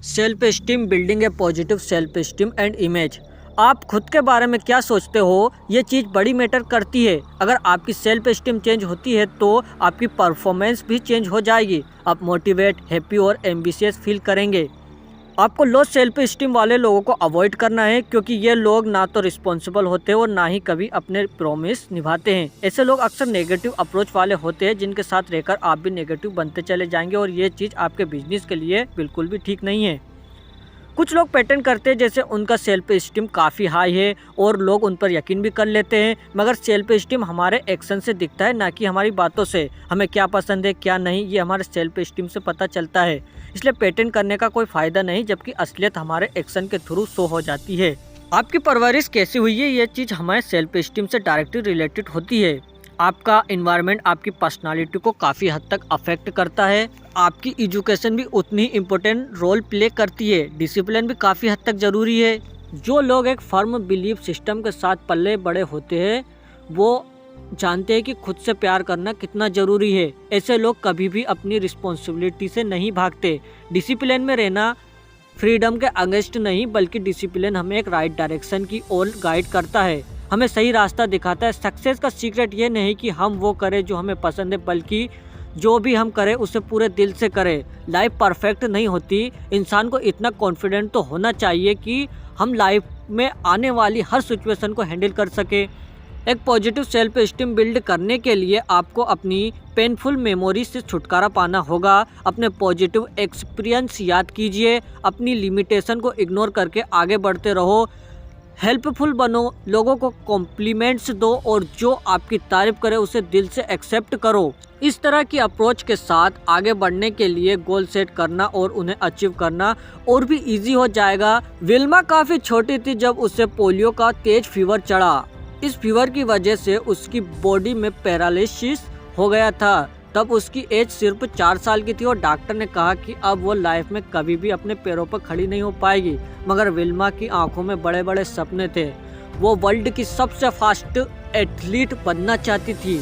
Self esteem building A positive self esteem and image. आप खुद के बारे में क्या सोचते हो, ये चीज़ बड़ी मैटर करती है। अगर आपकी सेल्फ एस्टीम चेंज होती है तो आपकी परफॉर्मेंस भी चेंज हो जाएगी। आप मोटिवेट, हैप्पी और एम्बिशियस फील करेंगे। आपको लो सेल्फ एस्टीम वाले लोगों को अवॉइड करना है, क्योंकि ये लोग ना तो रिस्पॉन्सिबल होते हैं और ना ही कभी अपने प्रॉमिस निभाते हैं। ऐसे लोग अक्सर नेगेटिव अप्रोच वाले होते हैं, जिनके साथ रहकर आप भी नेगेटिव बनते चले जाएंगे और ये चीज़ आपके बिजनेस के लिए बिल्कुल भी ठीक नहीं है। कुछ लोग पैटर्न करते हैं जैसे उनका सेल्फ एस्टीम काफ़ी हाई है और लोग उन पर यकीन भी कर लेते हैं, मगर सेल्फ एस्टीम हमारे एक्शन से दिखता है, ना कि हमारी बातों से। हमें क्या पसंद है क्या नहीं, ये हमारे सेल्फ एस्टीम से पता चलता है। इसलिए पैटर्न करने का कोई फ़ायदा नहीं, जबकि असलियत हमारे एक्शन के थ्रू शो हो जाती है। आपकी परवरिश कैसी हुई है, ये चीज़ हमारे सेल्फ एस्टीम से डायरेक्टली रिलेटेड होती है। आपका इन्वायरमेंट आपकी पर्सनालिटी को काफ़ी हद तक अफेक्ट करता है। आपकी एजुकेशन भी उतनी ही इम्पोर्टेंट रोल प्ले करती है। डिसिप्लिन भी काफ़ी हद तक ज़रूरी है। जो लोग एक फर्म बिलीफ सिस्टम के साथ पले बड़े होते हैं, वो जानते हैं कि खुद से प्यार करना कितना ज़रूरी है। ऐसे लोग कभी भी अपनी रिस्पॉन्सिबिलिटी से नहीं भागते। डिसिप्लिन में रहना फ्रीडम के अगेंस्ट नहीं, बल्कि डिसिप्लिन हमें एक राइट डायरेक्शन की ओर गाइड करता है, हमें सही रास्ता दिखाता है। सक्सेस का सीक्रेट ये नहीं कि हम वो करें जो हमें पसंद है, बल्कि जो भी हम करें उसे पूरे दिल से करें। लाइफ परफेक्ट नहीं होती। इंसान को इतना कॉन्फिडेंट तो होना चाहिए कि हम लाइफ में आने वाली हर सिचुएशन को हैंडल कर सके। एक पॉजिटिव सेल्फ एस्टीम बिल्ड करने के लिए आपको अपनी पेनफुल मेमोरी से छुटकारा पाना होगा। अपने पॉजिटिव एक्सपीरियंस याद कीजिए, अपनी लिमिटेशन को इग्नोर करके आगे बढ़ते रहो। हेल्पफुल बनो, लोगों को कॉम्प्लीमेंट्स दो और जो आपकी तारीफ करे उसे दिल से एक्सेप्ट करो। इस तरह की अप्रोच के साथ आगे बढ़ने के लिए गोल सेट करना और उन्हें अचीव करना और भी इजी हो जाएगा। विल्मा काफ़ी छोटी थी जब उसे पोलियो का तेज फीवर चढ़ा। इस फीवर की वजह से उसकी बॉडी में पैरालिसिस हो गया था। तब उसकी एज सिर्फ 4 साल की थी और डॉक्टर ने कहा कि अब वो लाइफ में कभी भी अपने पैरों पर खड़ी नहीं हो पाएगी। मगर विल्मा की आंखों में बड़े बड़े सपने थे। वो वर्ल्ड की सबसे फास्ट एथलीट बनना चाहती थी।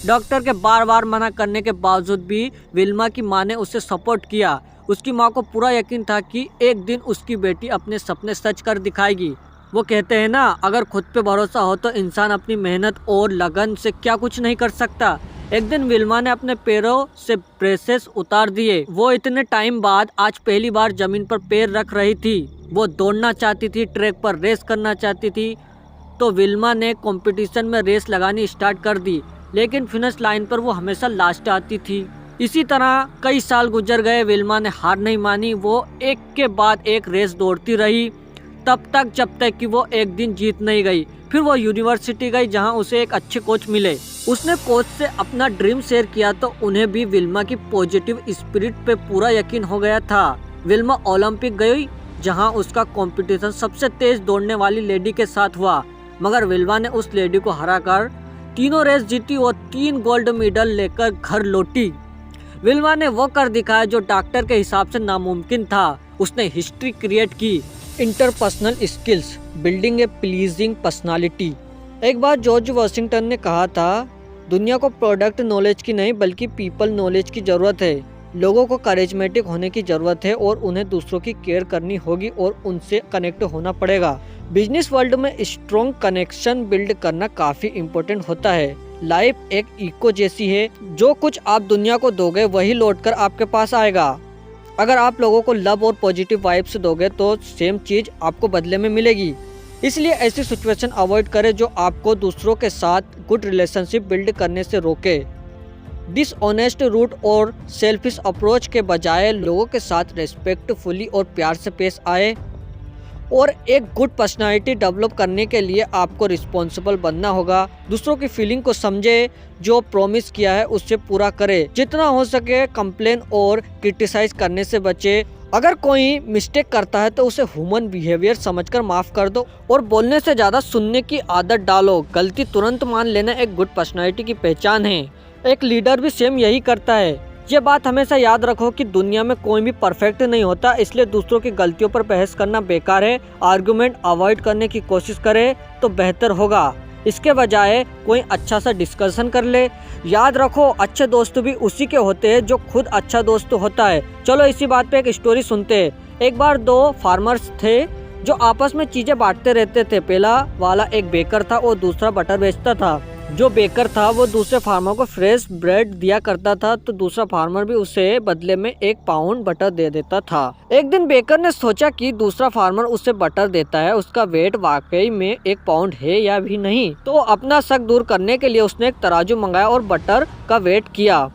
डॉक्टर के बार बार मना करने के बावजूद भी विल्मा की माँ ने उसे सपोर्ट किया। उसकी माँ को पूरा यकीन था कि एक दिन उसकी बेटी अपने सपने सच कर दिखाएगी। वो कहते हैं ना, अगर खुद पे भरोसा हो तो इंसान अपनी मेहनत और लगन से क्या कुछ नहीं कर सकता। एक दिन विल्मा ने अपने पैरों से ब्रेसेस उतार दिए। वो इतने टाइम बाद आज पहली बार जमीन पर पैर रख रही थी। वो दौड़ना चाहती थी, ट्रैक पर रेस करना चाहती थी। तो विल्मा ने कंपटीशन में रेस लगानी स्टार्ट कर दी, लेकिन फिनिश लाइन पर वो हमेशा लास्ट आती थी। इसी तरह कई साल गुजर गए। विल्मा ने हार नहीं मानी। वो एक के बाद एक रेस दौड़ती रही, तब तक जब तक कि वो एक दिन जीत नहीं गई। फिर वो यूनिवर्सिटी गई, जहां उसे एक अच्छे कोच मिले। उसने कोच से अपना ड्रीम शेयर किया तो उन्हें भी विल्मा की पॉजिटिव स्पिरिट पे पूरा यकीन हो गया था। विल्मा ओलंपिक गई, जहां उसका कंपटीशन सबसे तेज दौड़ने वाली लेडी के साथ हुआ। मगर विल्मा ने उस लेडी को हराकर तीनों रेस जीती और 3 गोल्ड मेडल लेकर घर लौटी। विल्मा ने वो कर दिखाया जो डॉक्टर के हिसाब से नामुमकिन था। उसने हिस्ट्री क्रिएट की। इंटरपर्सनल स्किल्स, बिल्डिंग ए प्लीजिंग पर्सनालिटी। एक बार जॉर्ज वॉशिंगटन ने कहा था, दुनिया को प्रोडक्ट नॉलेज की नहीं बल्कि पीपल नॉलेज की ज़रूरत है। लोगों को करिश्मेटिक होने की ज़रूरत है और उन्हें दूसरों की केयर करनी होगी और उनसे कनेक्ट होना पड़ेगा। बिजनेस वर्ल्ड में स्ट्रॉन्ग कनेक्शन बिल्ड करना काफ़ी इम्पोर्टेंट होता है। लाइफ एक इको जैसी है, जो कुछ आप दुनिया को दोगे वही लौटकर आपके पास आएगा। अगर आप लोगों को लव और पॉजिटिव वाइब्स दोगे तो सेम चीज़ आपको बदले में मिलेगी। इसलिए ऐसी सिचुएशन अवॉइड करें जो आपको दूसरों के साथ गुड रिलेशनशिप बिल्ड करने से रोके। डिसऑनेस्ट रूट और सेल्फिश अप्रोच के बजाय लोगों के साथ रेस्पेक्टफुली और प्यार से पेश आए। और एक गुड पर्सनालिटी डेवलप करने के लिए आपको रिस्पॉन्सिबल बनना होगा। दूसरों की फीलिंग को समझे, जो प्रॉमिस किया है उससे पूरा करे। जितना हो सके कंप्लेन और क्रिटिसाइज करने से बचे। अगर कोई मिस्टेक करता है तो उसे ह्यूमन बिहेवियर समझकर माफ़ कर दो और बोलने से ज़्यादा सुनने की आदत डालो। गलती तुरंत मान लेना एक गुड पर्सनालिटी की पहचान है। एक लीडर भी सेम यही करता है। ये बात हमेशा याद रखो कि दुनिया में कोई भी परफेक्ट नहीं होता, इसलिए दूसरों की गलतियों पर बहस करना बेकार है। आर्गुमेंट अवॉइड करने की कोशिश करें तो बेहतर होगा। इसके बजाय कोई अच्छा सा डिस्कशन कर ले। याद रखो, अच्छे दोस्त भी उसी के होते हैं जो खुद अच्छा दोस्त होता है। चलो इसी बात पे एक स्टोरी सुनते हैं। एक बार दो फार्मर्स थे जो आपस में चीजें बांटते रहते थे। पहला वाला एक बेकर था और दूसरा बटर बेचता था। जो बेकर था वो दूसरे फार्मर को फ्रेश ब्रेड दिया करता था, तो दूसरा फार्मर भी उसे बदले में 1 पाउंड बटर दे देता था। एक दिन बेकर ने सोचा कि दूसरा फार्मर उसे बटर देता है, उसका वेट वाकई में 1 पाउंड है या भी नहीं। तो अपना शक दूर करने के लिए उसने एक तराजू मंगाया और बटर का वेट किया।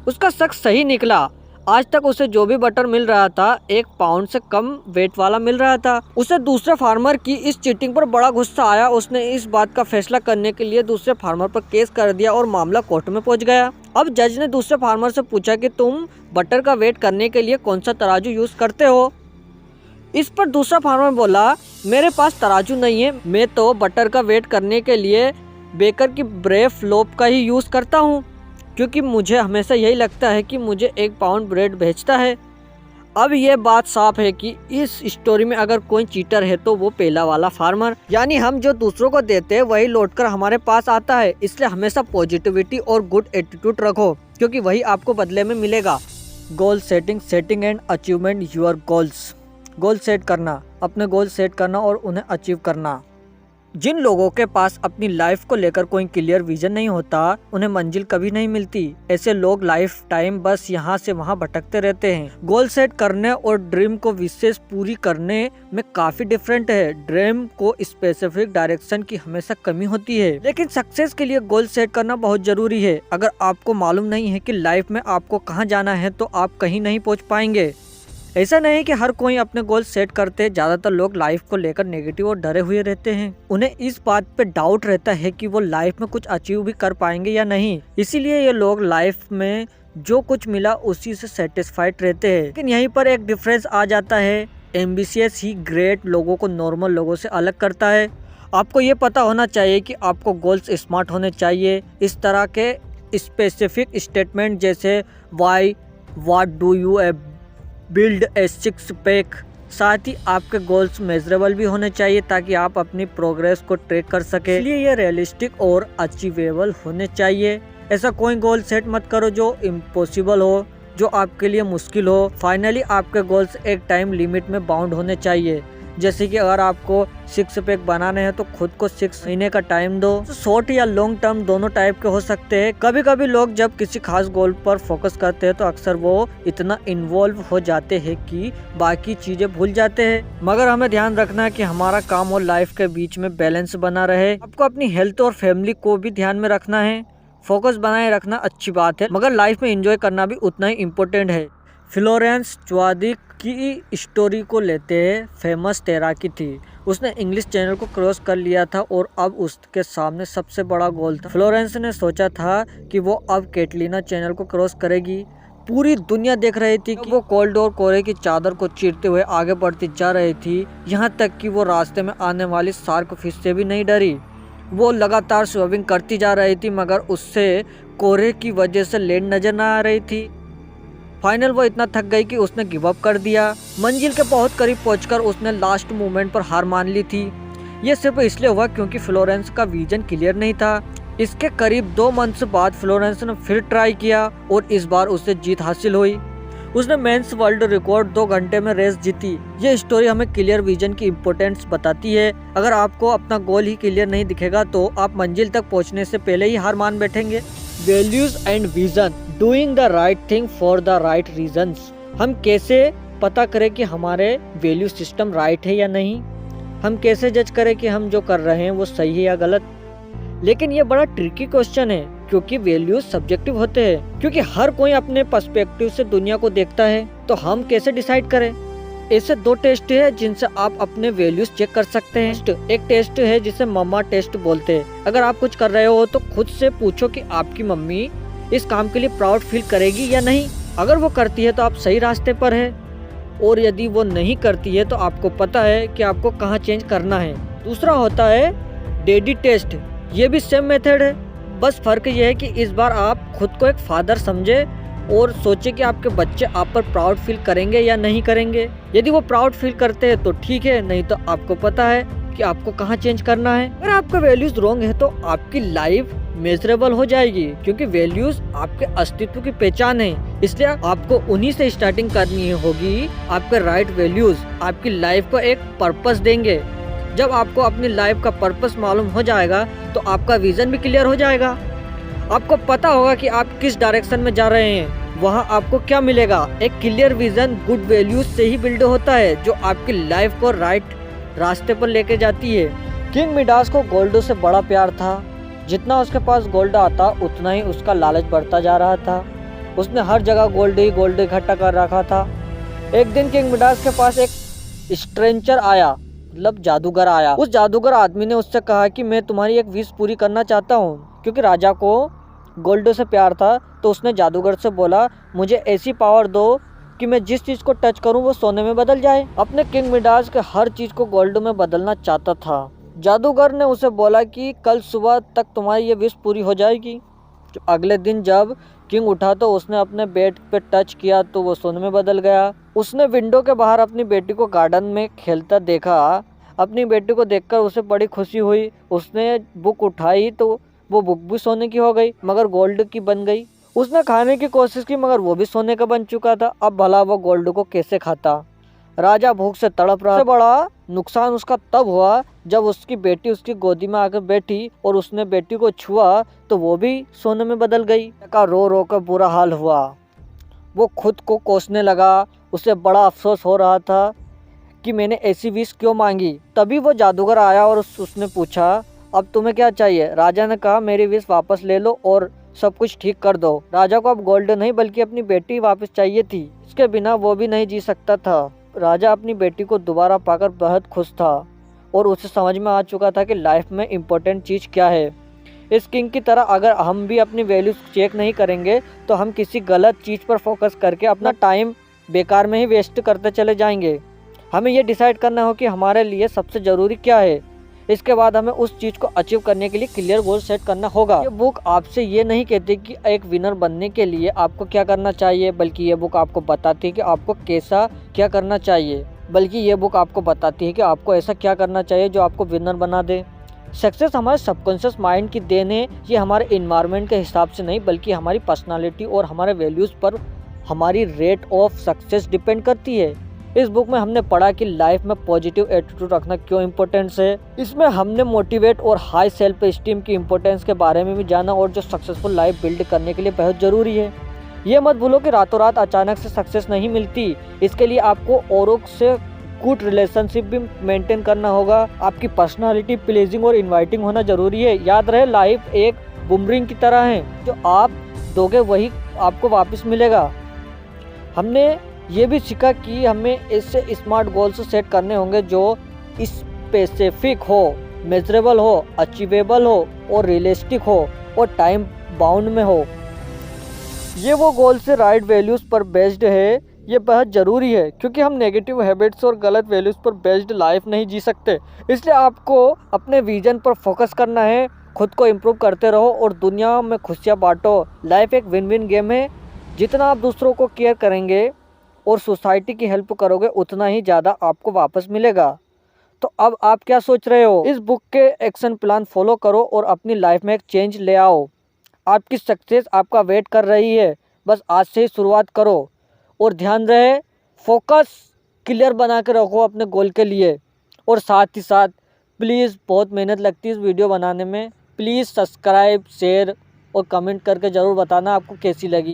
उसका शक सही निकला। आज तक उसे जो भी बटर मिल रहा था 1 पाउंड से कम वेट वाला मिल रहा था। उसे दूसरे फार्मर की इस चीटिंग पर बड़ा गुस्सा आया। उसने इस बात का फैसला करने के लिए दूसरे फार्मर पर केस कर दिया और मामला कोर्ट में पहुंच गया। अब जज ने दूसरे फार्मर से पूछा कि तुम बटर का वेट करने के लिए कौन सा तराजू यूज करते हो। इस पर दूसरा फार्मर बोला, मेरे पास तराजू नहीं है, मैं तो बटर का वेट करने के लिए बेकर की ब्रेफ लोफ का ही यूज करता हूँ, क्योंकि मुझे हमेशा यही लगता है कि मुझे 1 पाउंड ब्रेड बेचता है। अब ये बात साफ है कि इस स्टोरी में अगर कोई चीटर है तो वो पहला वाला फार्मर। यानी हम जो दूसरों को देते हैं वही लौटकर हमारे पास आता है। इसलिए हमेशा पॉजिटिविटी और गुड एटीट्यूड रखो, क्योंकि वही आपको बदले में मिलेगा। Goal setting and achievement your goals. Goal set करना, अपने गोल सेट करना और उन्हें अचीव करना। जिन लोगों के पास अपनी लाइफ को लेकर कोई क्लियर विजन नहीं होता, उन्हें मंजिल कभी नहीं मिलती। ऐसे लोग लाइफ टाइम बस यहाँ से वहाँ भटकते रहते हैं। गोल सेट करने और ड्रीम को विशेष पूरी करने में काफी डिफरेंट है। ड्रीम को स्पेसिफिक डायरेक्शन की हमेशा कमी होती है, लेकिन सक्सेस के लिए गोल सेट करना बहुत जरूरी है। अगर आपको मालूम नहीं है कि लाइफ में आपको कहाँ जाना है तो आप कहीं नहीं पहुँच पाएंगे। ऐसा नहीं कि हर कोई अपने गोल सेट करते। ज्यादातर लोग लाइफ को लेकर नेगेटिव और डरे हुए रहते हैं। उन्हें इस बात पे डाउट रहता है कि वो लाइफ में कुछ अचीव भी कर पाएंगे या नहीं। इसीलिए ये लोग लाइफ में जो कुछ मिला उसी से सेटिस्फाइड रहते हैं। लेकिन यहीं पर एक डिफरेंस आ जाता है। एम्बिशियस ही ग्रेट लोगों को नॉर्मल लोगों से अलग करता है। आपको ये पता होना चाहिए कि आपको गोल्स स्मार्ट होने चाहिए। इस तरह के स्पेसिफिक स्टेटमेंट जैसे why, what do you build a 6 pack. साथ ही आपके गोल्स मेजरेबल भी होने चाहिए ताकि आप अपनी प्रोग्रेस को ट्रैक कर सके। इसलिए ये रियलिस्टिक और अचीवेबल होने चाहिए। ऐसा कोई गोल सेट मत करो जो इम्पॉसिबल हो, जो आपके लिए मुश्किल हो। फाइनली आपके गोल्स एक टाइम लिमिट में बाउंड होने चाहिए। जैसे कि अगर आपको 6 पैक बनाने हैं तो खुद को 6 महीने का टाइम दो। तो शॉर्ट या लॉन्ग टर्म दोनों टाइप के हो सकते हैं। कभी कभी लोग जब किसी खास गोल पर फोकस करते हैं तो अक्सर वो इतना इन्वॉल्व हो जाते हैं कि बाकी चीजें भूल जाते हैं। मगर हमें ध्यान रखना है कि हमारा काम और लाइफ के बीच में बैलेंस बना रहे। आपको अपनी हेल्थ और फैमिली को भी ध्यान में रखना है। फोकस बनाए रखना अच्छी बात है, मगर लाइफ में एंजॉय करना भी उतना ही इम्पोर्टेंट है। फ्लोरेंस च्वादिक की स्टोरी को लेते हैं। फेमस तैराकी थी, उसने इंग्लिश चैनल को क्रॉस कर लिया था और अब उसके सामने सबसे बड़ा गोल था। फ्लोरेंस ने सोचा था कि वो अब कैटलीना चैनल को क्रॉस करेगी। पूरी दुनिया देख रही थी कि वो कोल्ड और कोहरे की चादर को चीरते हुए आगे बढ़ती जा रही थी। यहाँ तक कि वो रास्ते में आने वाली शार्क फिश से भी नहीं डरी। वो लगातार स्विमिंग करती जा रही थी, मगर उससे कोहरे की वजह से लैंड नजर न आ रही थी। फाइनल वो इतना थक गई कि उसने गिव अप कर दिया। मंजिल के बहुत करीब पहुंचकर उसने लास्ट मोमेंट पर हार मान ली थी। ये सिर्फ इसलिए हुआ क्योंकि फ्लोरेंस का विजन क्लियर नहीं था। इसके करीब 2 मंथ्स बाद फ्लोरेंस ने फिर ट्राई किया और इस बार उसे जीत हासिल हुई। उसने मेंस वर्ल्ड रिकॉर्ड 2 घंटे में रेस जीती। ये स्टोरी हमें क्लियर विजन की इम्पोर्टेंस बताती है। अगर आपको अपना गोल ही क्लियर नहीं दिखेगा तो आप मंजिल तक पहुंचने से पहले ही हार मान बैठेंगे। Values and vision, doing the right thing for the right reasons. हम कैसे पता करें कि हमारे वैल्यू सिस्टम राइट है या नहीं? हम कैसे जज करें कि हम जो कर रहे हैं वो सही है या गलत? लेकिन ये बड़ा ट्रिकी क्वेश्चन है, क्योंकि वैल्यूज सब्जेक्टिव होते हैं। क्योंकि हर कोई अपने पर्सपेक्टिव से दुनिया को देखता है, तो हम कैसे डिसाइड करें? ऐसे 2 टेस्ट है जिनसे आप अपने वैल्यूज चेक कर सकते हैं। एक टेस्ट है जिसे मम्मा टेस्ट बोलते हैं। अगर आप कुछ कर रहे हो तो खुद से पूछो कि आपकी मम्मी इस काम के लिए प्राउड फील करेगी या नहीं। अगर वो करती है तो आप सही रास्ते पर है, और यदि वो नहीं करती है तो आपको पता है कि आपको कहाँ चेंज करना है। दूसरा होता है डैडी टेस्ट। ये भी सेम मेथड है, बस फर्क ये है कि इस बार आप खुद को एक फादर समझे और सोचे कि आपके बच्चे आप पर प्राउड फील करेंगे या नहीं करेंगे। यदि वो प्राउड फील करते हैं तो ठीक है, नहीं तो आपको पता है कि आपको कहाँ चेंज करना है। अगर आपका वैल्यूज रॉन्ग है तो आपकी लाइफ मेजरेबल हो जाएगी, क्योंकि वैल्यूज आपके अस्तित्व की पहचान है। इसलिए आपको उन्हीं से स्टार्टिंग करनी होगी। आपके राइट वैल्यूज आपकी लाइफ को एक पर्पस देंगे। जब आपको अपनी लाइफ का पर्पस मालूम हो जाएगा तो आपका विजन भी क्लियर हो जाएगा। आपको पता होगा कि आप किस डायरेक्शन में जा रहे हैं, वहाँ आपको क्या मिलेगा। एक क्लियर विजन गुड वैल्यूज से ही बिल्ड होता है, जो आपकी लाइफ को राइट रास्ते पर लेके जाती है। किंग मिडास को गोल्डो से बड़ा प्यार था। जितना उसके पास गोल्ड आता उतना ही उसका लालच बढ़ता जा रहा था। उसने हर जगह गोल्ड ही इकट्ठा कर रखा था। एक दिन किंग मिडास के पास एक स्ट्रेंजर आया, मतलब जादूगर आया। उस जादूगर आदमी ने उससे कहा कि मैं तुम्हारी एक विश पूरी करना चाहता हूँ। क्योंकि राजा को गोल्डो से प्यार था तो उसने जादूगर से बोला, मुझे ऐसी पावर दो कि मैं जिस चीज़ को टच करूं वो सोने में बदल जाए। अपने किंग मिडास के हर चीज़ को गोल्ड में बदलना चाहता था। जादूगर ने उसे बोला कि कल सुबह तक तुम्हारी ये विश पूरी हो जाएगी। अगले दिन जब किंग उठा तो उसने अपने बेड पे टच किया तो वो सोने में बदल गया। उसने विंडो के बाहर अपनी बेटी को गार्डन में खेलता देखा। अपनी बेटी को देखकर उसे बड़ी खुशी हुई। उसने बुक उठाई तो वो बुक भी सोने की हो गई, मगर गोल्ड की बन गई। उसने खाने की कोशिश की मगर वो भी सोने का बन चुका था। अब भला वो गोल्ड को कैसे खाता। राजा भूख से तड़प रहा। सबसे बड़ा नुकसान उसका तब हुआ जब उसकी बेटी उसकी गोदी में आकर बैठी और उसने बेटी को छुआ तो वो भी सोने में बदल गई। का रो रो कर बुरा हाल हुआ। वो खुद को कोसने लगा। उसे बड़ा अफसोस हो रहा था कि मैंने ऐसी विश क्यों मांगी। तभी वो जादूगर आया और उसने पूछा, अब तुम्हें क्या चाहिए। राजा ने कहा, मेरी विश वापस ले लो और सब कुछ ठीक कर दो। राजा को अब गोल्ड नहीं बल्कि अपनी बेटी वापस चाहिए थी। इसके बिना वो भी नहीं जी सकता था। राजा अपनी बेटी को दोबारा पाकर बहुत खुश था और उसे समझ में आ चुका था कि लाइफ में इम्पोर्टेंट चीज़ क्या है। इस किंग की तरह अगर हम भी अपनी वैल्यूज चेक नहीं करेंगे तो हम किसी गलत चीज़ पर फोकस करके अपना टाइम बेकार में ही वेस्ट करते चले जाएंगे। हमें ये डिसाइड करना हो कि हमारे लिए सबसे ज़रूरी क्या है। इसके बाद हमें उस चीज़ को अचीव करने के लिए क्लियर गोल सेट करना होगा। ये बुक आपसे ये नहीं कहती कि एक विनर बनने के लिए आपको क्या करना चाहिए, बल्कि ये बुक आपको बताती है कि आपको कैसा क्या करना चाहिए। बल्कि ये बुक आपको बताती है कि आपको ऐसा क्या करना चाहिए जो आपको विनर बना दे। सक्सेस हमारे सबकॉन्शियस माइंड की देन है। ये हमारे इन्वायरमेंट के हिसाब से नहीं बल्कि हमारी पर्सनालिटी और हमारे वैल्यूज़ पर हमारी रेट ऑफ सक्सेस डिपेंड करती है। इस बुक में हमने पढ़ा कि लाइफ में पॉजिटिव एटीट्यूड रखना क्यों इम्पोर्टेंस है। इसमें हमने मोटिवेट और हाई सेल्फ एस्टीम की इम्पोर्टेंस के बारे में भी जाना और जो सक्सेसफुल लाइफ बिल्ड करने के लिए बहुत ज़रूरी है। ये मत भूलो कि रातों रात अचानक से सक्सेस नहीं मिलती। इसके लिए आपको औरों से गुड रिलेशनशिप भी मेंटेन करना होगा। आपकी पर्सनालिटी प्लीजिंग और इन्वाइटिंग होना जरूरी है। याद रहे, लाइफ एक बुमरिंग की तरह है, जो आप दोगे वही आपको वापस मिलेगा। हमने ये भी सीखा कि हमें ऐसे स्मार्ट गोल्स सेट करने होंगे जो स्पेसिफिक हो, मेजरेबल हो, अचीवेबल हो और रियलिस्टिक हो और टाइम बाउंड में हो। ये वो गोल से राइट वैल्यूज़ पर बेस्ड है। ये बहुत ज़रूरी है क्योंकि हम नेगेटिव हैबिट्स और गलत वैल्यूज़ पर बेस्ड लाइफ नहीं जी सकते। इसलिए आपको अपने विजन पर फोकस करना है, खुद को इम्प्रूव करते रहो और दुनिया में खुशियाँ बांटो। लाइफ एक विन विन गेम है। जितना आप दूसरों को केयर करेंगे और सोसाइटी की हेल्प करोगे उतना ही ज़्यादा आपको वापस मिलेगा। तो अब आप क्या सोच रहे हो? इस बुक के एक्शन प्लान फॉलो करो और अपनी लाइफ में एक चेंज ले आओ। आपकी सक्सेस आपका वेट कर रही है। बस आज से ही शुरुआत करो और ध्यान रहे, फोकस क्लियर बना के रखो अपने गोल के लिए। और साथ ही साथ प्लीज़, बहुत मेहनत लगती है इस वीडियो बनाने में, प्लीज़ सब्सक्राइब, शेयर और कमेंट करके ज़रूर बताना आपको कैसी लगी।